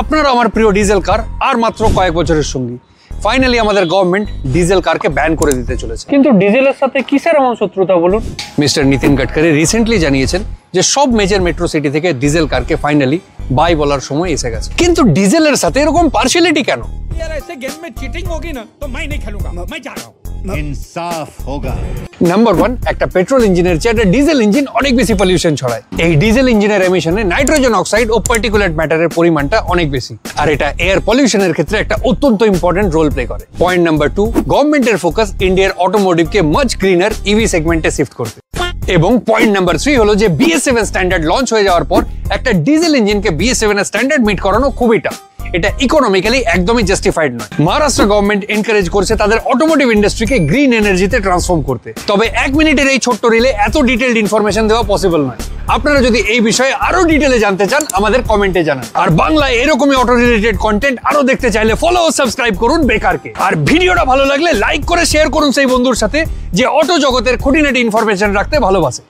আপনারা আমার প্রিয় ডিজেল কার আর মাত্র কয়েক বছরের সঙ্গী। ফাইনালি আমাদের গভর্নমেন্ট ডিজেল কারকে ব্যান করে দিতে চলেছে। কিন্তু ডিজেলের সাথে কিসের এমন শত্রুতা বলুন? মিস্টার নীতিন গডকরি রিসেন্টলি জানিয়েছেন যে সব মেজর মেট্রো সিটি থেকে ডিজেল কারকে ফাইনালি বাই বলার সময় এসে গেছে। কিন্তু ডিজেলের সাথে এরকম পার্সিয়ালিটি কেন? यार ऐसे गेम में चीटिंग होगी ना तो मैं नहीं खेलूंगा, मैं जा रहा हूँ। इंसाफ होगा। নাম্বার 1, একটা পেট্রোল ইঞ্জিনের চেয়ে একটা ডিজেল ইঞ্জিন অনেক বেশি পলিউশন ছড়ায়। এই ডিজেল ইঞ্জিনের এমিশনে নাইট্রোজেন অক্সাইড ও পার্টিকুলেট ম্যাটারের পরিমাণটা অনেক বেশি, আর এটা এয়ার পলিউশনের ক্ষেত্রে একটা অত্যন্ত ইম্পর্টেন্ট রোল প্লে করে। পয়েন্ট নাম্বার 2, গভর্নমেন্টের ফোকাস ইন্ডিয়ার অটোমোটিভকে মাচ গ্রিনার ইভি সেগমেন্টে শিফট করতে। এবং পয়েন্ট নাম্বার 3 হলো যে BS7 স্ট্যান্ডার্ড লঞ্চ হয়ে যাওয়ার পর একটা ডিজেল ইঞ্জিনকে BS7 এর স্ট্যান্ডার্ড মিট করানো খুবই টাফ। এটা ইকোনমিক্যালি একদমই জাস্টিফাইড নয়। মহারাষ্ট্র গভর্নমেন্ট এনকারেজ করছে তাদের অটোমোটিভ ইন্ডাস্ট্রিকে গ্রিন এনার্জিতে ট্রান্সফর্ম করতে। তবে 1 মিনিটের এই ছোট্ট রিলে এত ডিটেইলড ইনফরমেশন দেওয়া পসিবল নয়। আপনারা যদি এই বিষয়ে আরো ডিটেইলে জানতে চান আমাদের কমেন্টে জানান। আর বাংলায় এরকমই অটো রিলেটেড কন্টেন্ট আরো দেখতে চাইলে ফলো ও সাবস্ক্রাইব করুন বেকারকে। আর ভিডিওটা ভালো লাগলে লাইক করে শেয়ার করুন সেই বন্ধুর সাথে যে অটো জগতের খুঁটিনাটি ইনফরমেশন রাখতে ভালোবাসে।